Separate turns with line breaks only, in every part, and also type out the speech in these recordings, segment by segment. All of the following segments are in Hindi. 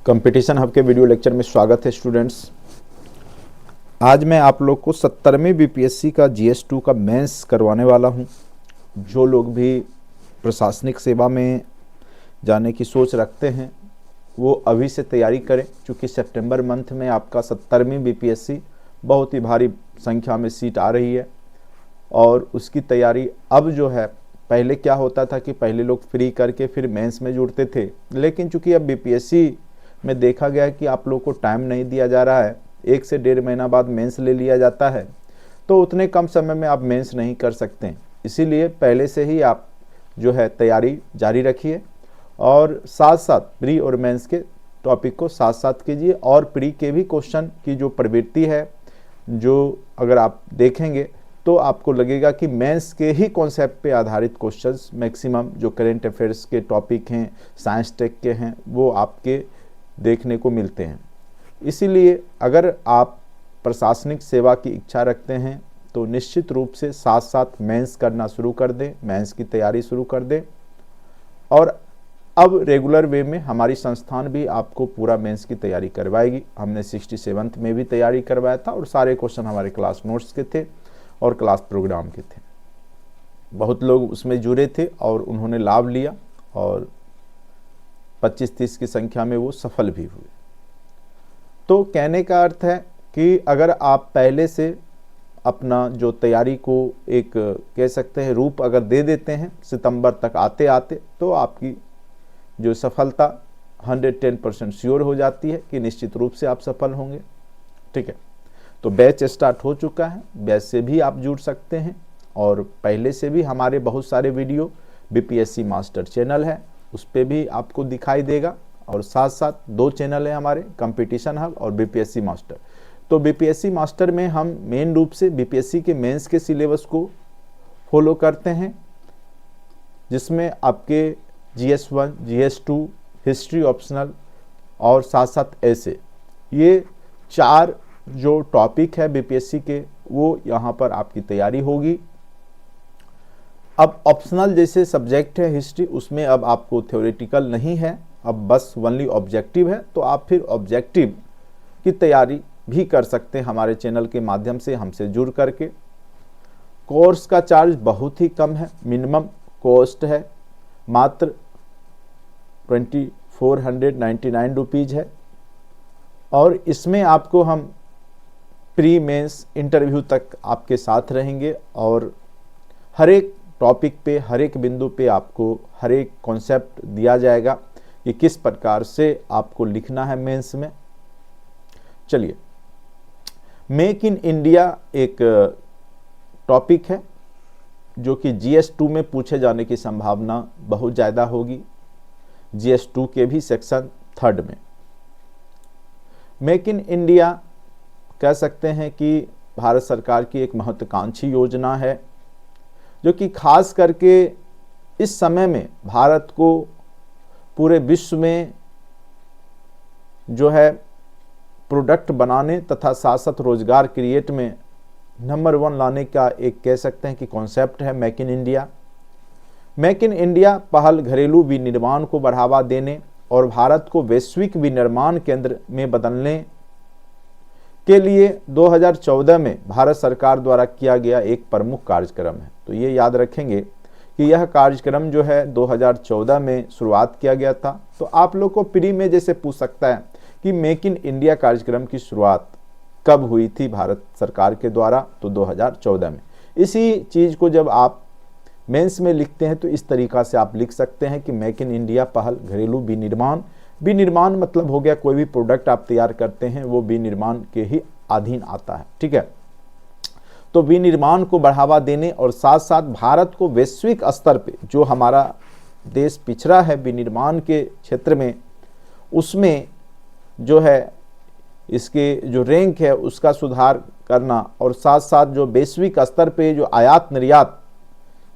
कंपटीशन हब के वीडियो लेक्चर में स्वागत है स्टूडेंट्स। आज मैं आप लोग को 70वीं बीपीएससी का GS2 का मेंस करवाने वाला हूं। जो लोग भी प्रशासनिक सेवा में जाने की सोच रखते हैं वो अभी से तैयारी करें, क्योंकि सितंबर मंथ में आपका 70वीं बीपीएससी बहुत ही भारी संख्या में सीट आ रही है और उसकी तैयारी अब जो है, पहले क्या होता था कि पहले लोग फ्री करके फिर मेंस में जुड़ते थे, लेकिन चूंकि अब बीपीएससी में देखा गया कि आप लोग को टाइम नहीं दिया जा रहा है, 1 से 1.5 महीना बाद मेंस ले लिया जाता है, तो उतने कम समय में आप मेंस नहीं कर सकते। इसीलिए पहले से ही आप जो है तैयारी जारी रखिए और साथ साथ प्री और मेंस के टॉपिक को साथ साथ कीजिए। और प्री के भी क्वेश्चन की जो प्रवृत्ति है, जो अगर आप देखेंगे तो आपको लगेगा कि मेंस के ही कॉन्सेप्ट पे आधारित क्वेश्चंस मैक्सिमम जो करेंट अफेयर्स के टॉपिक हैं, साइंस टेक के हैं, वो आपके देखने को मिलते हैं। इसीलिए अगर आप प्रशासनिक सेवा की इच्छा रखते हैं तो निश्चित रूप से साथ साथ मेंस करना शुरू कर दें, मेंस की तैयारी शुरू कर दें। और अब रेगुलर वे में हमारी संस्थान भी आपको पूरा मेंस की तैयारी करवाएगी। हमने 67th में भी तैयारी करवाया था और सारे क्वेश्चन हमारे क्लास नोट्स के थे और क्लास प्रोग्राम के थे। बहुत लोग उसमें जुड़े थे और उन्होंने लाभ लिया और 25-30 की संख्या में वो सफल भी हुए। तो कहने का अर्थ है कि अगर आप पहले से अपना जो तैयारी को एक कह सकते हैं रूप अगर दे देते हैं सितंबर तक आते आते, तो आपकी जो सफलता 110% श्योर हो जाती है कि निश्चित रूप से आप सफल होंगे। ठीक है, तो बैच स्टार्ट हो चुका है, बैच से भी आप जुड़ सकते हैं और पहले से भी हमारे बहुत सारे वीडियो बीपीएससी मास्टर चैनल है, उस पर भी आपको दिखाई देगा। और साथ साथ 2 चैनल है हमारे, कंपटीशन हब और बीपीएससी मास्टर। तो बीपीएससी मास्टर में हम मेन रूप से बीपीएससी के मेंस के सिलेबस को फॉलो करते हैं, जिसमें आपके GS1, GS2, हिस्ट्री ऑप्शनल और साथ साथ ऐसे ये 4 जो टॉपिक है बीपीएससी के, वो यहाँ पर आपकी तैयारी होगी। अब ऑप्शनल जैसे सब्जेक्ट है हिस्ट्री, उसमें अब आपको थ्योरेटिकल नहीं है, अब बस ओनली ऑब्जेक्टिव है। तो आप फिर ऑब्जेक्टिव की तैयारी भी कर सकते हैं हमारे चैनल के माध्यम से हमसे जुड़ करके। कोर्स का चार्ज बहुत ही कम है, मिनिमम कॉस्ट है मात्र 2499 रुपीज़ है। और इसमें आपको हम प्री मेंस इंटरव्यू तक आपके साथ रहेंगे और हर एक टॉपिक पे, हर एक बिंदु पे आपको हर एक कॉन्सेप्ट दिया जाएगा कि किस प्रकार से आपको लिखना है मेंस में। चलिए, मेक इन इंडिया एक टॉपिक है जो कि GS2 में पूछे जाने की संभावना बहुत ज़्यादा होगी, GS2 के भी सेक्शन 3 में। मेक इन इंडिया कह सकते हैं कि भारत सरकार की एक महत्वाकांक्षी योजना है, जो कि खास करके इस समय में भारत को पूरे विश्व में जो है प्रोडक्ट बनाने तथा साथ साथ रोजगार क्रिएट में नंबर 1 लाने का एक कह सकते हैं कि कॉन्सेप्ट है make in India. Make in India पहल घरेलू विनिर्माण को बढ़ावा देने और भारत को वैश्विक विनिर्माण केंद्र में बदलने के लिए 2014 में भारत सरकार द्वारा किया गया एक प्रमुख कार्यक्रम है। तो ये याद रखेंगे कि यह कार्यक्रम जो है 2014 में शुरुआत किया गया था। तो आप लोग को प्री में जैसे पूछ सकता है कि मेक इन इंडिया कार्यक्रम की शुरुआत कब हुई थी भारत सरकार के द्वारा, तो 2014 में। इसी चीज़ को जब आप मेंस में लिखते हैं तो इस तरीक़ा से आप लिख सकते हैं कि मेक इन इंडिया पहल घरेलू विनिर्माण। विनिर्माण मतलब हो गया कोई भी प्रोडक्ट आप तैयार करते हैं वो विनिर्माण के ही अधीन आता है। ठीक है, तो विनिर्माण को बढ़ावा देने और साथ साथ भारत को वैश्विक स्तर पे, जो हमारा देश पिछड़ा है विनिर्माण के क्षेत्र में, उसमें जो है इसके जो रैंक है उसका सुधार करना और साथ साथ जो वैश्विक स्तर पे जो आयात निर्यात,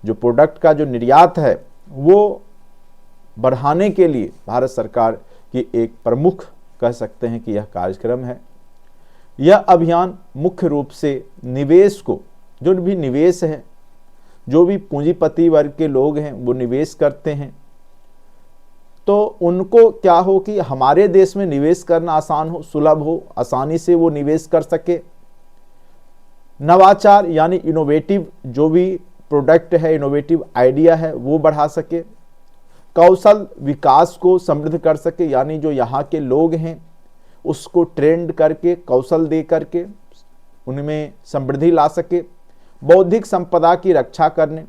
जो प्रोडक्ट का जो निर्यात है वो बढ़ाने के लिए भारत सरकार की एक प्रमुख कह सकते हैं कि यह कार्यक्रम है। यह अभियान मुख्य रूप से निवेश को, जो भी निवेश है, जो भी पूंजीपति वर्ग के लोग हैं वो निवेश करते हैं, तो उनको क्या हो कि हमारे देश में निवेश करना आसान हो, सुलभ हो, आसानी से वो निवेश कर सके। नवाचार यानी इनोवेटिव जो भी प्रोडक्ट है, इनोवेटिव आइडिया है, वो बढ़ा सके। कौशल विकास को समृद्ध कर सके, यानी जो यहाँ के लोग हैं उसको ट्रेंड करके, कौशल दे करके उनमें समृद्धि ला सके। बौद्धिक संपदा की रक्षा करने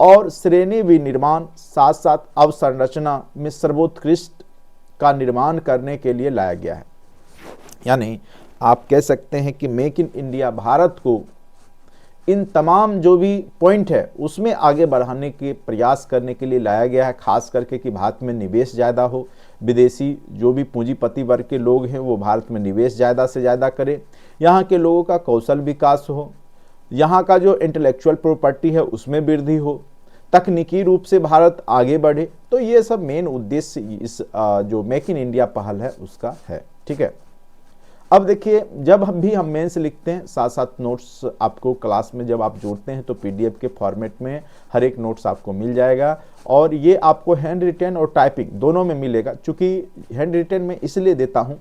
और श्रेणी विनिर्माण, साथ साथ अवसंरचना में सर्वोत्कृष्ट का निर्माण करने के लिए लाया गया है। यानी आप कह सकते हैं कि मेक इन इंडिया भारत को इन तमाम जो भी पॉइंट है उसमें आगे बढ़ाने के प्रयास करने के लिए लाया गया है। खास करके कि भारत में निवेश ज़्यादा हो, विदेशी जो भी पूंजीपति वर्ग के लोग हैं वो भारत में निवेश ज़्यादा से ज़्यादा करें, यहाँ के लोगों का कौशल विकास हो, यहाँ का जो इंटेलेक्चुअल प्रॉपर्टी है उसमें वृद्धि हो, तकनीकी रूप से भारत आगे बढ़े। तो ये सब मेन उद्देश्य इस जो मेक इन इंडिया पहल है उसका है। ठीक है, अब देखिए जब हम मेंस लिखते हैं, साथ साथ नोट्स आपको क्लास में जब आप जोड़ते हैं तो पीडीएफ के फॉर्मेट में हर एक नोट्स आपको मिल जाएगा, और ये आपको हैंड रिटन और टाइपिंग दोनों में मिलेगा। चूँकि हैंड रिटन में इसलिए देता हूँ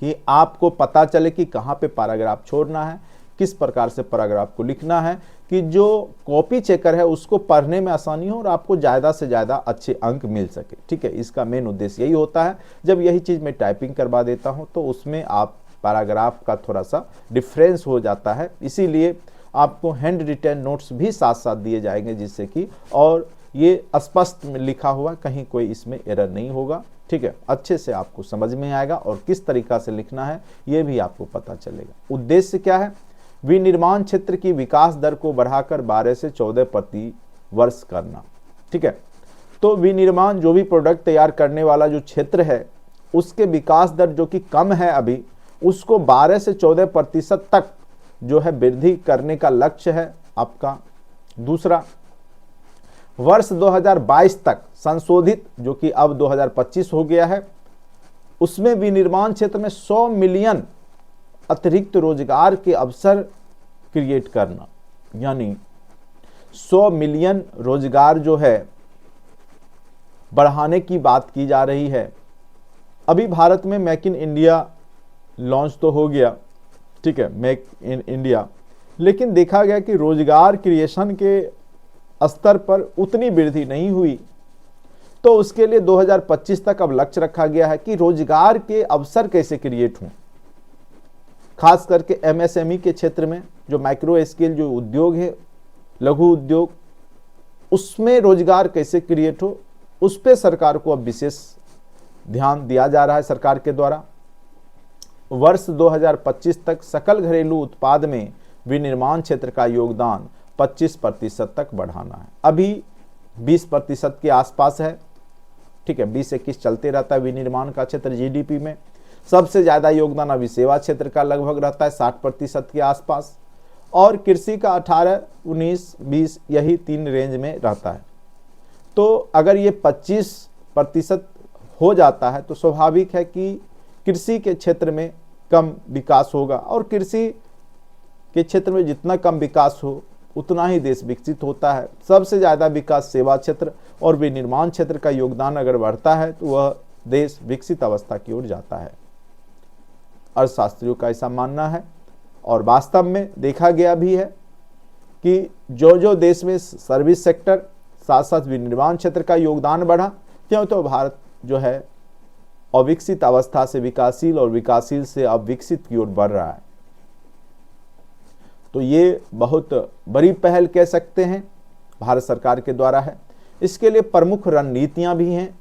कि आपको पता चले कि कहाँ पे पैराग्राफ छोड़ना है, किस प्रकार से पैराग्राफ को लिखना है, कि जो कॉपी चेकर है उसको पढ़ने में आसानी हो और आपको ज़्यादा से ज़्यादा अच्छे अंक मिल सके। ठीक है, इसका मेन उद्देश्य यही होता है। जब यही चीज़ मैं टाइपिंग करवा देता हूं तो उसमें आप पैराग्राफ का थोड़ा सा डिफरेंस हो जाता है, इसीलिए आपको हैंड रिटन नोट्स भी साथ साथ दिए जाएंगे, जिससे कि और ये स्पष्ट लिखा हुआ, कहीं कोई इसमें एरर नहीं होगा। ठीक है, अच्छे से आपको समझ में आएगा और किस तरीका से लिखना है ये भी आपको पता चलेगा। उद्देश्य क्या है? विनिर्माण क्षेत्र की विकास दर को बढ़ाकर 12 से 14 प्रति वर्ष करना। ठीक है, तो विनिर्माण जो भी प्रोडक्ट तैयार करने वाला जो क्षेत्र है उसके विकास दर जो कि कम है अभी, उसको 12 से 14% तक जो है वृद्धि करने का लक्ष्य है आपका। दूसरा, वर्ष 2022 तक संशोधित जो कि अब 2025 हो गया है, उसमें विनिर्माण क्षेत्र में 100 मिलियन अतिरिक्त रोजगार के अवसर क्रिएट करना। यानी 100 मिलियन रोजगार जो है बढ़ाने की बात की जा रही है। अभी भारत में मेक इन इंडिया लॉन्च तो हो गया, ठीक है, मेक इन इंडिया, लेकिन देखा गया कि रोजगार क्रिएशन के स्तर पर उतनी वृद्धि नहीं हुई। तो उसके लिए 2025 तक अब लक्ष्य रखा गया है कि रोजगार के अवसर कैसे क्रिएट हों, खास करके एमएसएमई के क्षेत्र में, जो माइक्रो स्केल जो उद्योग है, लघु उद्योग, उसमें रोजगार कैसे क्रिएट हो, उस पे सरकार को अब विशेष ध्यान दिया जा रहा है सरकार के द्वारा। वर्ष 2025 तक सकल घरेलू उत्पाद में विनिर्माण क्षेत्र का योगदान 25% तक बढ़ाना है। अभी 20% के आसपास है। ठीक है, 20-21 चलते रहता है विनिर्माण का क्षेत्र जीडीपी में। सबसे ज़्यादा योगदान अभी सेवा क्षेत्र का लगभग रहता है 60% के आसपास, और कृषि का 18, 19, 20 यही 3 रेंज में रहता है। तो अगर ये 25% हो जाता है तो स्वाभाविक है कि कृषि के क्षेत्र में कम विकास होगा, और कृषि के क्षेत्र में जितना कम विकास हो उतना ही देश विकसित होता है। सबसे ज़्यादा विकास सेवा क्षेत्र और विनिर्माण क्षेत्र का योगदान अगर बढ़ता है तो वह देश विकसित अवस्था की ओर जाता है। अर्थशास्त्रियों का ऐसा मानना है, और वास्तव में देखा गया भी है कि जो देश में सर्विस सेक्टर साथ साथ विनिर्माण क्षेत्र का योगदान बढ़ा, क्यों तो भारत जो है अविकसित अवस्था से विकासशील और विकासशील से अब विकसित की ओर बढ़ रहा है। तो ये बहुत बड़ी पहल कह सकते हैं भारत सरकार के द्वारा है। इसके लिए प्रमुख रणनीतियां भी हैं।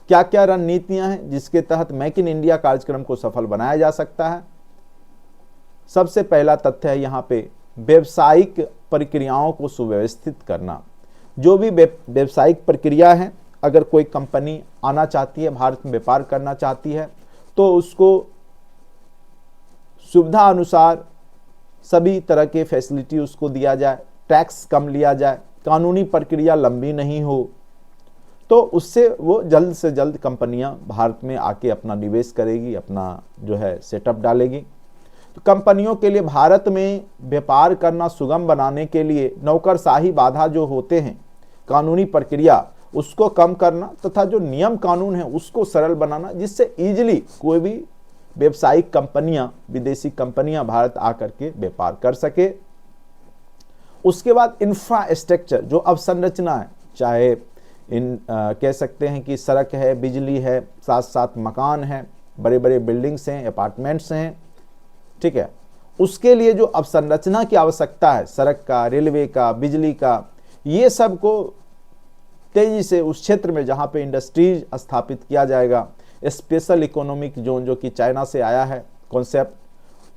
क्या क्या रणनीतियां हैं जिसके तहत मेक इन इंडिया कार्यक्रम को सफल बनाया जा सकता है? सबसे पहला तथ्य है यहाँ पे व्यावसायिक प्रक्रियाओं को सुव्यवस्थित करना। जो भी व्यावसायिक प्रक्रिया है, अगर कोई कंपनी आना चाहती है, भारत में व्यापार करना चाहती है, तो उसको सुविधा अनुसार सभी तरह के फैसिलिटी उसको दिया जाए, टैक्स कम लिया जाए, कानूनी प्रक्रिया लंबी नहीं हो, तो उससे वो जल्द से जल्द कंपनियां भारत में आके अपना निवेश करेगी, अपना जो है सेटअप डालेगी। तो कंपनियों के लिए भारत में व्यापार करना सुगम बनाने के लिए नौकरशाही बाधा जो होते हैं, कानूनी प्रक्रिया, उसको कम करना तथा जो नियम कानून है उसको सरल बनाना, जिससे इजीली कोई भी व्यावसायिक कंपनियां, विदेशी कंपनियां भारत आकर के व्यापार कर सके। उसके बाद इंफ्रास्ट्रक्चर, जो अवसंरचना है, चाहे कह सकते हैं कि सड़क है, बिजली है, साथ साथ मकान है, बड़े बड़े बिल्डिंग्स हैं, अपार्टमेंट्स हैं, ठीक है, उसके लिए जो अवसंरचना की आवश्यकता है, सड़क का, रेलवे का, बिजली का, ये सब को तेजी से उस क्षेत्र में जहाँ पे इंडस्ट्रीज स्थापित किया जाएगा, स्पेशल इकोनॉमिक जोन जो कि चाइना से आया है कॉन्सेप्ट,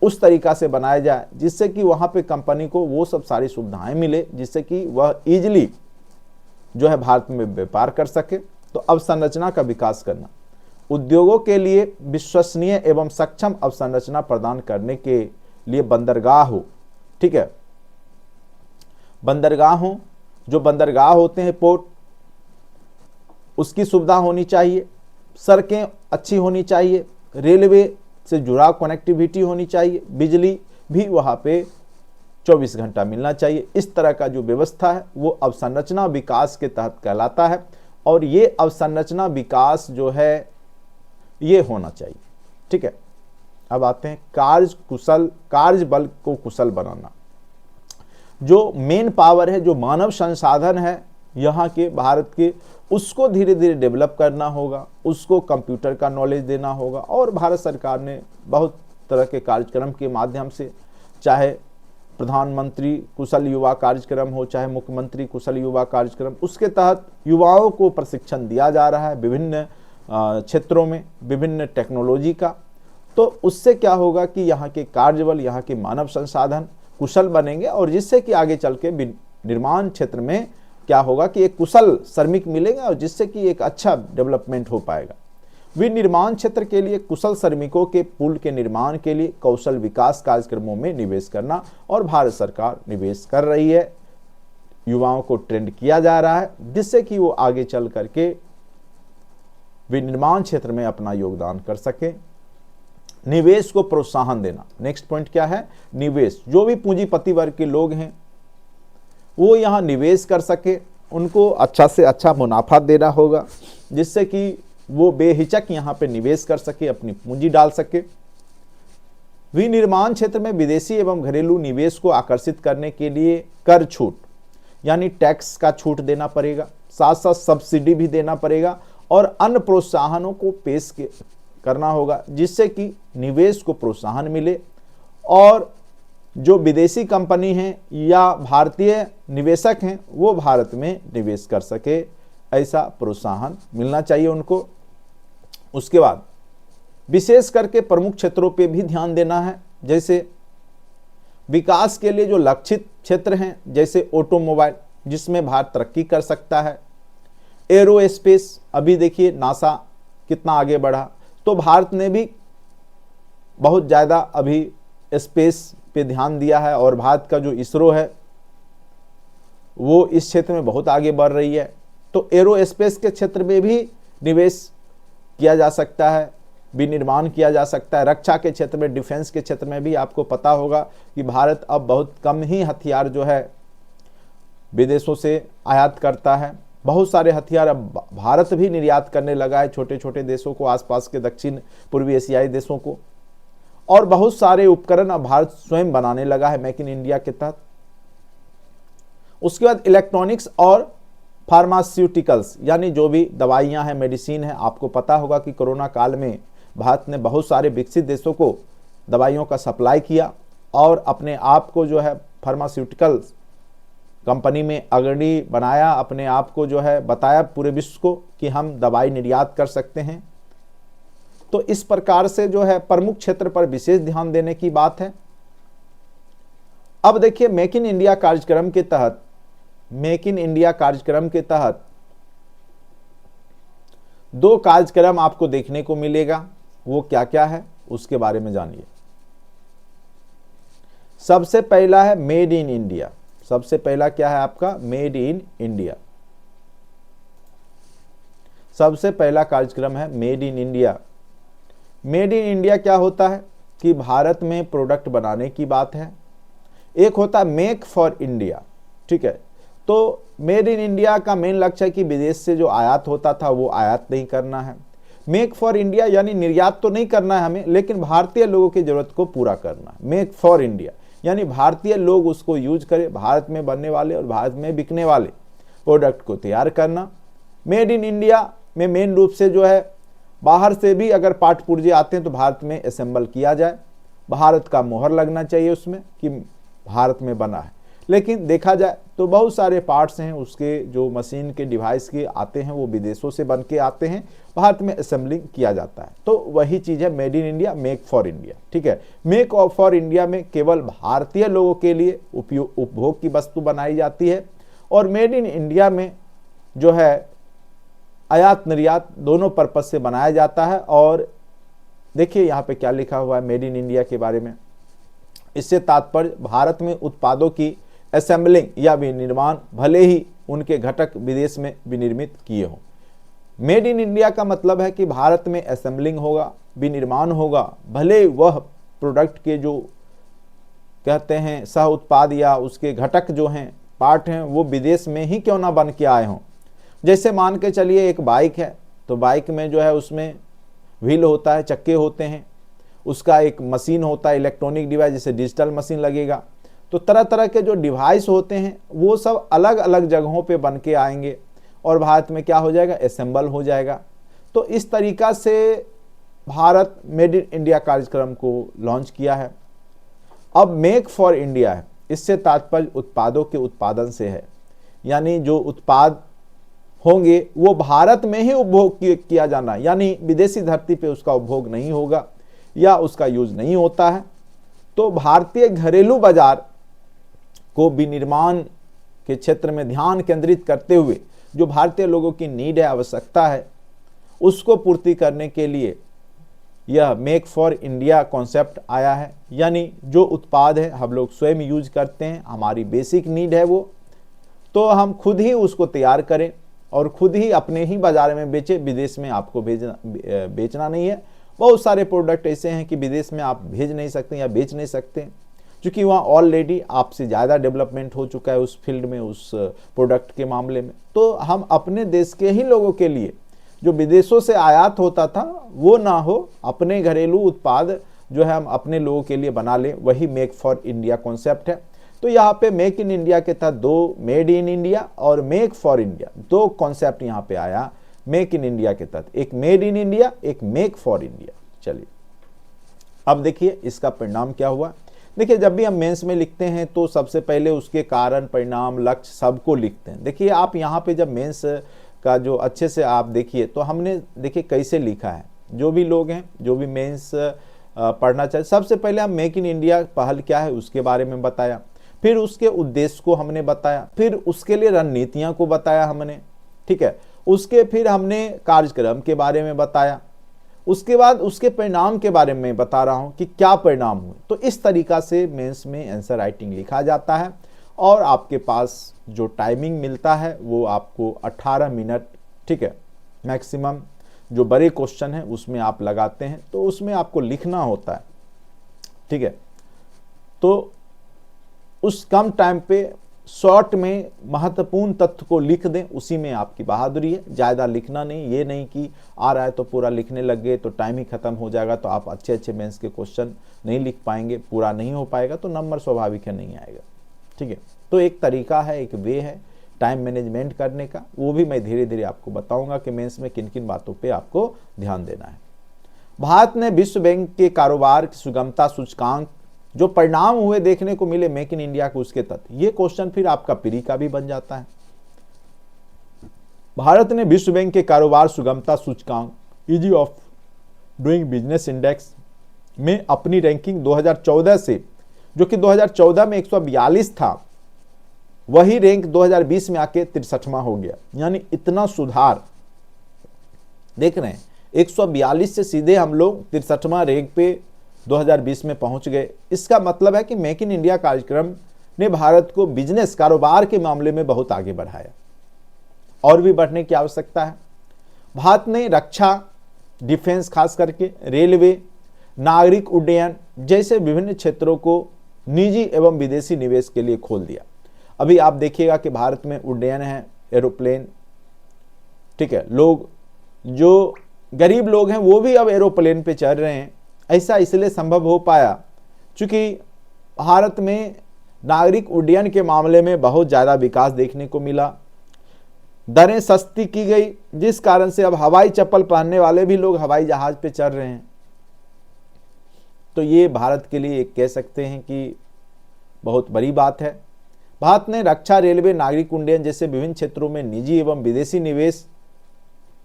उस तरीका से बनाया जाए जिससे कि वहाँ पे कंपनी को वो सब सारी सुविधाएं मिले, जिससे कि वह इजीली जो है भारत में व्यापार कर सके। तो अवसंरचना का विकास करना, उद्योगों के लिए विश्वसनीय एवं सक्षम अवसंरचना प्रदान करने के लिए बंदरगाह हो, ठीक है, बंदरगाह हो, जो बंदरगाह होते हैं पोर्ट, उसकी सुविधा होनी चाहिए, सड़कें अच्छी होनी चाहिए, रेलवे से जुड़ाव कनेक्टिविटी होनी चाहिए, बिजली भी वहाँ पे 24 घंटा मिलना चाहिए। इस तरह का जो व्यवस्था है वो अवसंरचना विकास के तहत कहलाता है, और ये अवसंरचना विकास जो है ये होना चाहिए, ठीक है। अब आते हैं कार्य बल को कुशल बनाना। जो मेन पावर है, जो मानव संसाधन है यहाँ के भारत के, उसको धीरे धीरे डेवलप करना होगा, उसको कंप्यूटर का नॉलेज देना होगा। और भारत सरकार ने बहुत तरह के कार्यक्रम के माध्यम से, चाहे प्रधानमंत्री कुशल युवा कार्यक्रम हो, चाहे मुख्यमंत्री कुशल युवा कार्यक्रम, उसके तहत युवाओं को प्रशिक्षण दिया जा रहा है विभिन्न क्षेत्रों में, विभिन्न टेक्नोलॉजी का। तो उससे क्या होगा कि यहाँ के कार्यबल, यहाँ के मानव संसाधन कुशल बनेंगे, और जिससे कि आगे चल के निर्माण क्षेत्र में क्या होगा कि एक कुशल श्रमिक मिलेंगे, और जिससे कि एक अच्छा डेवलपमेंट हो पाएगा। विनिर्माण क्षेत्र के लिए कुशल श्रमिकों के पूल के निर्माण के लिए कौशल विकास कार्यक्रमों में निवेश करना, और भारत सरकार निवेश कर रही है, युवाओं को ट्रेंड किया जा रहा है, जिससे कि वो आगे चल करके विनिर्माण क्षेत्र में अपना योगदान कर सके। निवेश को प्रोत्साहन देना, नेक्स्ट पॉइंट क्या है, निवेश। जो भी पूंजीपति वर्ग के लोग हैं वो यहाँ निवेश कर सके, उनको अच्छा से अच्छा मुनाफा देना होगा, जिससे कि वो बेहिचक यहाँ पे निवेश कर सके, अपनी पूंजी डाल सके। विनिर्माण क्षेत्र में विदेशी एवं घरेलू निवेश को आकर्षित करने के लिए कर छूट, यानी टैक्स का छूट देना पड़ेगा, साथ साथ सब्सिडी भी देना पड़ेगा, और अन्य प्रोत्साहनों को पेश करना होगा, जिससे कि निवेश को प्रोत्साहन मिले, और जो विदेशी कंपनी हैं या भारतीय निवेशक हैं वो भारत में निवेश कर सके, ऐसा प्रोत्साहन मिलना चाहिए उनको। उसके बाद विशेष करके प्रमुख क्षेत्रों पे भी ध्यान देना है, जैसे विकास के लिए जो लक्षित क्षेत्र हैं, जैसे ऑटोमोबाइल, जिसमें भारत तरक्की कर सकता है, एरोस्पेस, अभी देखिए नासा कितना आगे बढ़ा, तो भारत ने भी बहुत ज़्यादा अभी स्पेस पे ध्यान दिया है, और भारत का जो इसरो है वो इस क्षेत्र में बहुत आगे बढ़ रही है। तो एरोस्पेस के क्षेत्र में भी निवेश किया जा सकता है, विनिर्माण किया जा सकता है। रक्षा के क्षेत्र में, डिफेंस के क्षेत्र में भी आपको पता होगा कि भारत अब बहुत कम ही हथियार जो है विदेशों से आयात करता है, बहुत सारे हथियार अब भारत भी निर्यात करने लगा है छोटे छोटे देशों को, आसपास के दक्षिण पूर्वी एशियाई देशों को, और बहुत सारे उपकरण अब भारत स्वयं बनाने लगा है मेक इन इंडिया के तहत। उसके बाद इलेक्ट्रॉनिक्स और फार्मास्यूटिकल्स, यानी जो भी दवाइयां हैं, मेडिसिन है, आपको पता होगा कि कोरोना काल में भारत ने बहुत सारे विकसित देशों को दवाइयों का सप्लाई किया, और अपने आप को जो है फार्मास्यूटिकल्स कंपनी में अग्रणी बनाया, अपने आप को जो है बताया पूरे विश्व को कि हम दवाई निर्यात कर सकते हैं। तो इस प्रकार से जो है प्रमुख क्षेत्र पर विशेष ध्यान देने की बात है। अब देखिए मेक इन इंडिया कार्यक्रम के तहत, मेक इन इंडिया कार्यक्रम के तहत 2 कार्यक्रम आपको देखने को मिलेगा, वो क्या क्या है उसके बारे में जानिए। सबसे पहला है मेड इन इंडिया। सबसे पहला क्या है आपका, मेड इन इंडिया। सबसे पहला कार्यक्रम है made in India. Made in India क्या होता है कि भारत में प्रोडक्ट बनाने की बात है। एक होता है मेक फॉर इंडिया, ठीक है, तो मेड इन इंडिया का मेन लक्ष्य है कि विदेश से जो आयात होता था वो आयात नहीं करना है। मेक फॉर इंडिया यानी निर्यात तो नहीं करना है हमें, लेकिन भारतीय लोगों की जरूरत को पूरा करना है। मेक फॉर इंडिया यानी भारतीय लोग उसको यूज करें, भारत में बनने वाले और भारत में बिकने वाले प्रोडक्ट को तैयार करना। मेड इन इंडिया में मेन रूप से जो है बाहर से भी अगर पार्ट पुर्जे आते हैं तो भारत में असेंबल किया जाए, भारत का मोहर लगना चाहिए उसमें कि भारत में बना है। लेकिन देखा जाए तो बहुत सारे पार्ट्स हैं उसके जो मशीन के डिवाइस के आते हैं वो विदेशों से बन के आते हैं, भारत में असेंबलिंग किया जाता है। तो वही चीज़ है made in India, make for India. ठीक है, मेक फॉर इंडिया में केवल भारतीय लोगों के लिए उपभोग की वस्तु बनाई जाती है, और मेड इन इंडिया में जो है आयात निर्यात दोनों पर्पज से बनाया जाता है। और देखिए यहाँ पे क्या लिखा हुआ है मेड इन इंडिया के बारे में। इससे तात्पर्य भारत में उत्पादों की असेंबलिंग या विनिर्माण, भले ही उनके घटक विदेश में विनिर्मित किए हों। मेड इन इंडिया का मतलब है कि भारत में असेंबलिंग होगा, विनिर्माण होगा, भले वह प्रोडक्ट के जो कहते हैं सह उत्पाद या उसके घटक जो हैं पार्ट हैं वो विदेश में ही क्यों ना बन के आए हों। जैसे मान के चलिए एक बाइक है, तो बाइक में जो है उसमें व्हील होता है, चक्के होते हैं, उसका एक मशीन होता है इलेक्ट्रॉनिक डिवाइस, जैसे डिजिटल मशीन लगेगा। तो तरह तरह के जो डिवाइस होते हैं वो सब अलग अलग जगहों पे बन के आएंगे और भारत में क्या हो जाएगा, असेंबल हो जाएगा। तो इस तरीका से भारत मेड इन इंडिया कार्यक्रम को लॉन्च किया है। अब मेक फॉर इंडिया है, इससे तात्पर्य उत्पादों के उत्पादन से है, यानी जो उत्पाद होंगे वो भारत में ही उपभोग किया जाना, यानी विदेशी धरती पे उसका उपभोग नहीं होगा या उसका यूज नहीं होता है। तो भारतीय घरेलू बाजार को विनिर्माण के क्षेत्र में ध्यान केंद्रित करते हुए जो भारतीय लोगों की नीड है, आवश्यकता है, उसको पूर्ति करने के लिए यह मेक फॉर इंडिया कॉन्सेप्ट आया है। यानी जो उत्पाद है हम लोग स्वयं यूज करते हैं, हमारी बेसिक नीड है वो, तो हम खुद ही उसको तैयार करें और खुद ही अपने ही बाजार में बेचें, विदेश में आपको बेचना नहीं है। बहुत सारे प्रोडक्ट ऐसे हैं कि विदेश में आप भेज नहीं सकते या बेच नहीं सकते, क्योंकि वहाँ ऑलरेडी आपसे ज़्यादा डेवलपमेंट हो चुका है उस फील्ड में, उस प्रोडक्ट के मामले में। तो हम अपने देश के ही लोगों के लिए जो विदेशों से आयात होता था वो ना हो, अपने घरेलू उत्पाद जो है हम अपने लोगों के लिए बना लें, वही मेक फॉर इंडिया कॉन्सेप्ट है। तो यहाँ पे मेक इन इंडिया के तहत दो मेड इन इंडिया और मेक फॉर इंडिया दो कॉन्सेप्ट यहाँ पे आया मेक इन इंडिया के तहत, एक मेड इन इंडिया, एक मेक फॉर इंडिया। चलिए अब देखिए इसका परिणाम क्या हुआ। देखिए जब भी हम मेंस में लिखते हैं तो सबसे पहले उसके कारण, परिणाम, लक्ष्य सबको लिखते हैं। देखिए आप यहाँ पे जब मेंस का जो अच्छे से आप देखिए तो हमने देखिए कैसे लिखा है। जो भी लोग हैं जो भी मेंस पढ़ना चाहे, सबसे पहले हम मेक इन इंडिया पहल क्या है उसके बारे में बताया, फिर उसके उद्देश्य को हमने बताया, फिर उसके लिए रणनीतियां को बताया हमने, ठीक है। उसके फिर हमने कार्यक्रम के बारे में बताया, उसके बाद उसके परिणाम के बारे में बता रहा हूं कि क्या परिणाम हुए। तो इस तरीका से मेंस में आंसर राइटिंग लिखा जाता है और आपके पास जो टाइमिंग मिलता है वो आपको 18 मिनट, ठीक है, मैक्सिमम जो बड़े क्वेश्चन है उसमें आप लगाते हैं तो उसमें आपको लिखना होता है, ठीक है। तो उस कम टाइम पे शॉर्ट में महत्वपूर्ण तथ्य को लिख दें, उसी में आपकी बहादुरी है। ज़्यादा लिखना नहीं, ये नहीं कि आ रहा है तो पूरा लिखने लग गए तो टाइम ही खत्म हो जाएगा, तो आप अच्छे अच्छे मेंस के क्वेश्चन नहीं लिख पाएंगे, पूरा नहीं हो पाएगा तो नंबर स्वाभाविक है नहीं आएगा, ठीक है। तो एक तरीका है, एक वे है टाइम मैनेजमेंट करने का, वो भी मैं धीरे धीरे आपको बताऊंगा कि मेंस में किन किन बातों पे आपको ध्यान देना है। भारत ने विश्व बैंक के कारोबार की सुगमता सूचकांक जो परिणाम हुए देखने को मिले मेक इन इंडिया को, उसके तथ्य, ये क्वेश्चन फिर आपका प्री का भी बन जाता है। भारत ने विश्व बैंक के कारोबार सुगमता सूचकांक easy of doing business index में अपनी रैंकिंग 2014 से, जो कि 2014 में 142 था, वही रैंक 2020 में आके 63वां हो गया। यानी इतना सुधार देख रहे हैं, 142 से सीधे हम लोग 63वां रैंक पे 2020 में पहुंच गए। इसका मतलब है कि मेक इन इंडिया कार्यक्रम ने भारत को बिजनेस कारोबार के मामले में बहुत आगे बढ़ाया, और भी बढ़ने की आवश्यकता है। भारत ने रक्षा, डिफेंस, खास करके रेलवे, नागरिक उड्डयन जैसे विभिन्न क्षेत्रों को निजी एवं विदेशी निवेश के लिए खोल दिया। अभी आप देखिएगा कि भारत में उड्डयन है, एरोप्लेन, ठीक है, लोग जो गरीब लोग हैं वो भी अब एरोप्लेन पे चढ़ रहे हैं। ऐसा इसलिए संभव हो पाया क्योंकि भारत में नागरिक उड्डयन के मामले में बहुत ज़्यादा विकास देखने को मिला, दरें सस्ती की गई, जिस कारण से अब हवाई चप्पल पहनने वाले भी लोग हवाई जहाज पे चढ़ रहे हैं। तो ये भारत के लिए एक कह सकते हैं कि बहुत बड़ी बात है। भारत ने रक्षा, रेलवे, नागरिक उड्डयन जैसे विभिन्न क्षेत्रों में निजी एवं विदेशी निवेश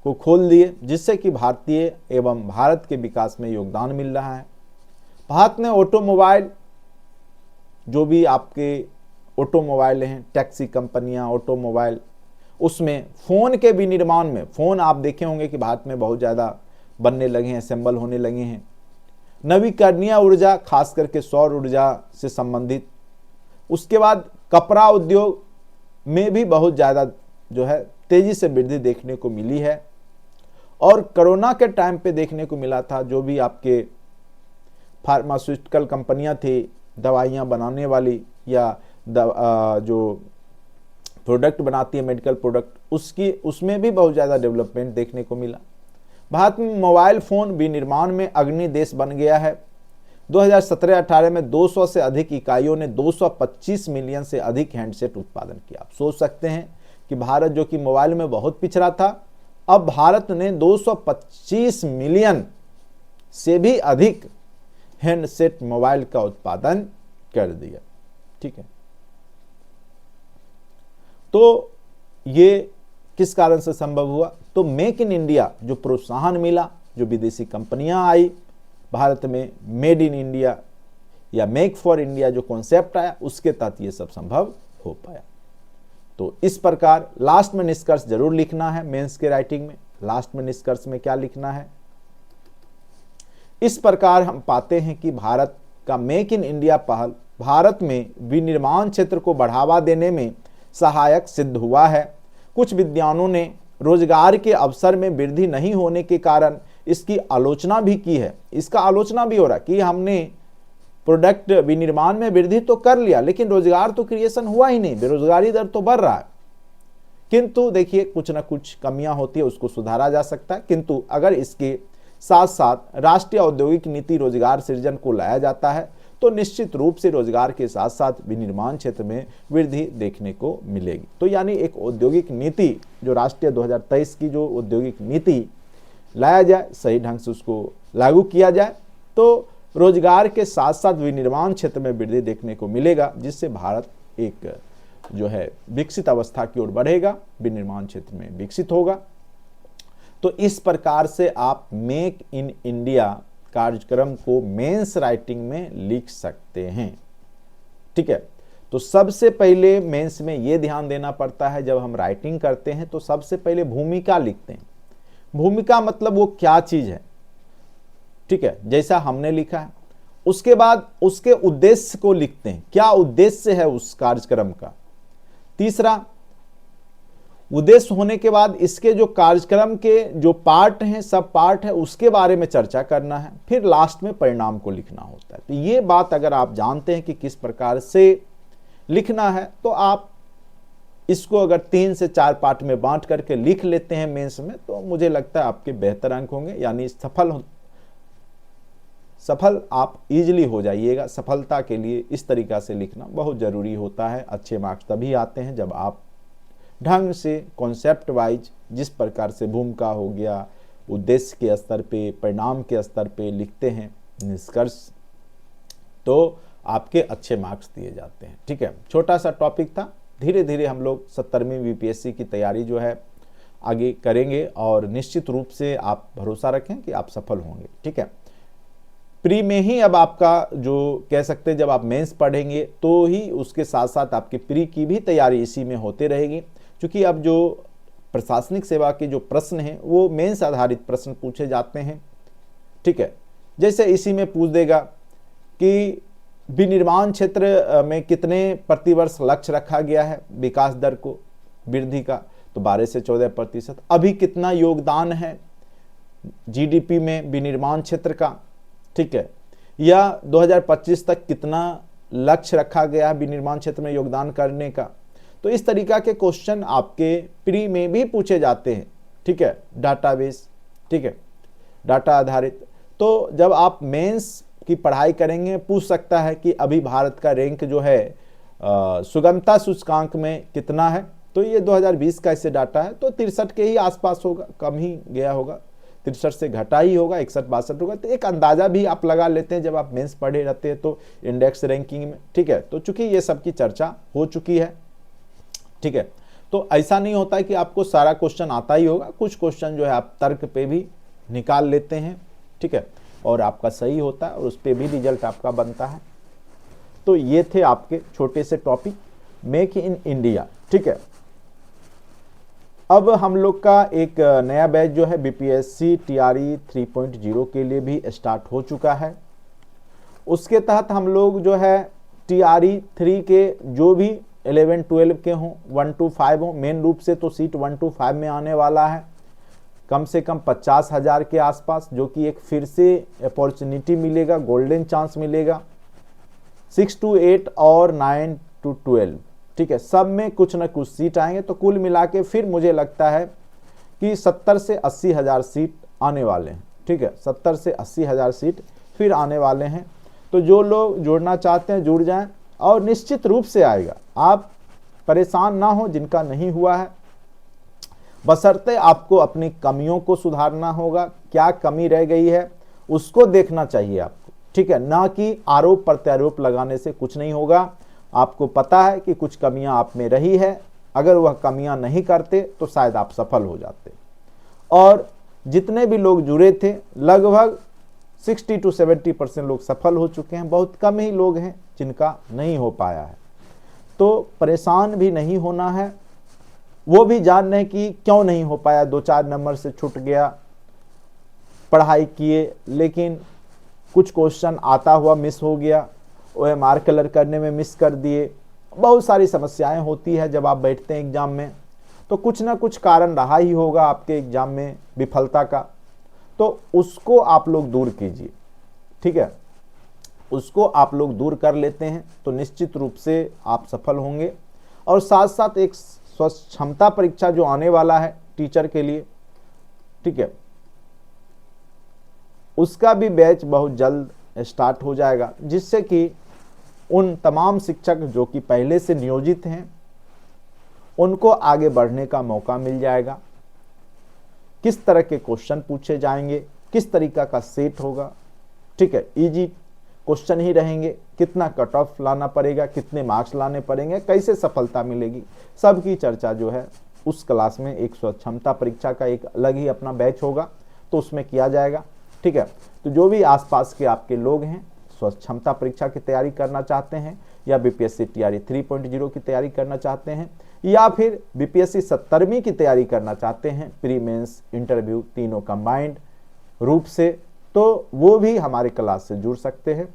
को खोल दिए, जिससे कि भारतीय एवं भारत के विकास में योगदान मिल रहा है। भारत ने ऑटोमोबाइल, जो भी आपके ऑटोमोबाइल हैं, टैक्सी कंपनियां, ऑटोमोबाइल, उसमें फ़ोन के विनिर्माण में, फ़ोन आप देखे होंगे कि भारत में बहुत ज़्यादा बनने लगे हैं, असेंबल होने लगे हैं। नवीकरणीय ऊर्जा, खास करके सौर ऊर्जा से संबंधित। उसके बाद कपड़ा उद्योग में भी बहुत ज़्यादा जो है तेज़ी से वृद्धि देखने को मिली है। और कोरोना के टाइम पे देखने को मिला था, जो भी आपके फार्मास्यूटिकल कंपनियां थी, दवाइयां बनाने वाली या जो प्रोडक्ट बनाती है, मेडिकल प्रोडक्ट, उसमें भी बहुत ज़्यादा डेवलपमेंट देखने को मिला। भारत में मोबाइल फ़ोन विनिर्माण में अग्रणी देश बन गया है। 2017-18 में 200 से अधिक इकाइयों ने 225 मिलियन से अधिक हैंडसेट उत्पादन किया। आप सोच सकते हैं कि भारत जो कि मोबाइल में बहुत पिछड़ा था, अब भारत ने 225 मिलियन से भी अधिक हैंडसेट मोबाइल का उत्पादन कर दिया। ठीक है, तो ये किस कारण से संभव हुआ? तो मेक इन इंडिया जो प्रोत्साहन मिला, जो विदेशी कंपनियां आई भारत में, मेड इन इंडिया या मेक फॉर इंडिया जो कॉन्सेप्ट आया, उसके तहत ये सब संभव हो पाया। तो इस प्रकार लास्ट में निष्कर्ष जरूर लिखना है मेंस के राइटिंग में। लास्ट में निष्कर्ष में क्या लिखना है? इस प्रकार हम पाते हैं कि भारत का मेक इन इंडिया पहल भारत में विनिर्माण क्षेत्र को बढ़ावा देने में सहायक सिद्ध हुआ है। कुछ विद्वानों ने रोजगार के अवसर में वृद्धि नहीं होने के कारण इसकी आलोचना भी की है। इसका आलोचना भी हो रहा है कि हमने प्रोडक्ट विनिर्माण में वृद्धि तो कर लिया, लेकिन रोजगार तो क्रिएशन हुआ ही नहीं, बेरोजगारी दर तो बढ़ रहा है। किंतु देखिए, कुछ ना कुछ कमियां होती है, उसको सुधारा जा सकता है। किंतु अगर इसके साथ साथ राष्ट्रीय औद्योगिक नीति रोजगार सृजन को लाया जाता है तो निश्चित रूप से रोजगार के साथ साथ विनिर्माण क्षेत्र में वृद्धि देखने को मिलेगी। तो यानी एक औद्योगिक नीति, जो राष्ट्रीय 2023 की जो औद्योगिक नीति लाया जाए, सही ढंग से उसको लागू किया जाए, तो रोजगार के साथ साथ विनिर्माण क्षेत्र में वृद्धि देखने को मिलेगा, जिससे भारत एक जो है विकसित अवस्था की ओर बढ़ेगा, विनिर्माण क्षेत्र में विकसित होगा। तो इस प्रकार से आप मेक इन इंडिया कार्यक्रम को मेंस राइटिंग में लिख सकते हैं। ठीक है, तो सबसे पहले मेंस में यह ध्यान देना पड़ता है, जब हम राइटिंग करते हैं तो सबसे पहले भूमिका लिखते हैं। भूमिका मतलब वो क्या चीज है, ठीक है, जैसा हमने लिखा है। उसके बाद उसके उद्देश्य को लिखते हैं, क्या उद्देश्य है उस कार्यक्रम का। तीसरा, उद्देश्य होने के बाद इसके जो कार्यक्रम के जो पार्ट हैं, सब पार्ट है, उसके बारे में चर्चा करना है। फिर लास्ट में परिणाम को लिखना होता है। तो ये बात अगर आप जानते हैं कि किस प्रकार से लिखना है, तो आप इसको अगर 3 से 4 पार्ट में बांट करके लिख लेते हैं मेंस में, तो मुझे लगता है आपके बेहतर अंक होंगे, यानी सफल आप इजीली हो जाइएगा। सफलता के लिए इस तरीका से लिखना बहुत जरूरी होता है। अच्छे मार्क्स तभी आते हैं जब आप ढंग से कॉन्सेप्ट वाइज, जिस प्रकार से भूमिका हो गया, उद्देश्य के स्तर पे, परिणाम के स्तर पे लिखते हैं निष्कर्ष, तो आपके अच्छे मार्क्स दिए जाते हैं। ठीक है, छोटा सा टॉपिक था। धीरे धीरे हम लोग 70वीं बीपीएससी की तैयारी जो है आगे करेंगे और निश्चित रूप से आप भरोसा रखें कि आप सफल होंगे। ठीक है, प्री में ही अब आपका जो कह सकते हैं, जब आप मेंस पढ़ेंगे तो ही उसके साथ साथ आपकी प्री की भी तैयारी इसी में होते रहेगी, क्योंकि अब जो प्रशासनिक सेवा के जो प्रश्न हैं वो मेंस आधारित प्रश्न पूछे जाते हैं। ठीक है, जैसे इसी में पूछ देगा कि विनिर्माण क्षेत्र में कितने प्रतिवर्ष लक्ष्य रखा गया है विकास दर को वृद्धि का, तो 12 से 14%। अभी कितना योगदान है जीडीपी में विनिर्माण क्षेत्र का, ठीक है, या 2025 तक कितना लक्ष्य रखा गया है विनिर्माण क्षेत्र में योगदान करने का। तो इस तरीका के क्वेश्चन आपके प्री में भी पूछे जाते हैं, ठीक है, डाटाबेस, ठीक है, डाटा आधारित। तो जब आप मेंस की पढ़ाई करेंगे, पूछ सकता है कि अभी भारत का रैंक जो है सुगमता सूचकांक में कितना है, तो ये 2020 का इससे डाटा है, तो 63 के ही आसपास होगा, कम ही गया होगा, 63 से घटा ही होगा, 61-62 होगा। तो एक अंदाजा भी आप लगा लेते हैं जब आप मेंस पढ़े रहते हैं तो इंडेक्स रैंकिंग में, ठीक है। तो चूंकि ये सब की चर्चा हो चुकी है, ठीक है, तो ऐसा नहीं होता है कि आपको सारा क्वेश्चन आता ही होगा, कुछ क्वेश्चन जो है आप तर्क पे भी निकाल लेते हैं, ठीक है, और आपका सही होता है और उस पर भी रिजल्ट आपका बनता है। तो ये थे आपके छोटे से टॉपिक मेक इन इंडिया, ठीक है। अब हम लोग का एक नया बैच जो है बीपीएससी टीआरई 3.0 के लिए भी स्टार्ट हो चुका है। उसके तहत हम लोग जो है टीआरई 3 के जो भी 11-12 के हों, 1 to 5 हों, मेन रूप से तो सीट 1 to 5 में आने वाला है, कम से कम 50,000 के आसपास, जो कि एक फिर से अपॉर्चुनिटी मिलेगा, गोल्डन चांस मिलेगा। 6 to 8 और 9 to 12, ठीक है, सब में कुछ ना कुछ सीट आएंगे। तो कुल मिला के फिर मुझे लगता है कि 70 से 80 हज़ार सीट आने वाले हैं, ठीक है, 70 से 80 हज़ार सीट फिर आने वाले हैं। तो जो लोग जुड़ना चाहते हैं जुड़ जाएं, और निश्चित रूप से आएगा, आप परेशान ना हो जिनका नहीं हुआ है, बशर्ते आपको अपनी कमियों को सुधारना होगा, क्या कमी रह गई है उसको देखना चाहिए आपको, ठीक है, ना कि आरोप प्रत्यारोप लगाने से कुछ नहीं होगा। आपको पता है कि कुछ कमियां आप में रही है, अगर वह कमियां नहीं करते तो शायद आप सफल हो जाते। और जितने भी लोग जुड़े थे लगभग 60 to 70% लोग सफल हो चुके हैं, बहुत कम ही लोग हैं जिनका नहीं हो पाया है। तो परेशान भी नहीं होना है, वो भी जान रहे कि क्यों नहीं हो पाया, 2-4 नंबर से छूट गया, पढ़ाई किए लेकिन कुछ क्वेश्चन आता हुआ मिस हो गया, वह मार्क कलर करने में मिस कर दिए। बहुत सारी समस्याएं होती है जब आप बैठते हैं एग्जाम में, तो कुछ ना कुछ कारण रहा ही होगा आपके एग्जाम में विफलता का, तो उसको आप लोग दूर कीजिए, ठीक है, उसको आप लोग दूर कर लेते हैं तो निश्चित रूप से आप सफल होंगे। और साथ साथ एक स्वस्थ क्षमता परीक्षा जो आने वाला है टीचर के लिए, ठीक है, उसका भी बैच बहुत जल्द स्टार्ट हो जाएगा, जिससे कि उन तमाम शिक्षक जो कि पहले से नियोजित हैं उनको आगे बढ़ने का मौका मिल जाएगा। किस तरह के क्वेश्चन पूछे जाएंगे, किस तरीका का सेट होगा, ठीक है, इजी क्वेश्चन ही रहेंगे, कितना कट ऑफ लाना पड़ेगा, कितने मार्क्स लाने पड़ेंगे, कैसे सफलता मिलेगी, सबकी चर्चा जो है उस क्लास में एक क्षमता परीक्षा का एक अलग ही अपना बैच होगा तो उसमें किया जाएगा, ठीक है। तो जो भी आसपास के आपके लोग हैं स्वस्थ क्षमता परीक्षा की तैयारी करना चाहते हैं, या बीपीएससी टीआरई 3.0 की तैयारी करना चाहते हैं, या फिर बीपीएससी 70वीं की तैयारी करना चाहते हैं, प्री मेंस इंटरव्यू तीनों कंबाइंड रूप से, तो वो भी हमारे क्लास से जुड़ सकते हैं।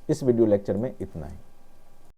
इस वीडियो लेक्चर में इतना ही।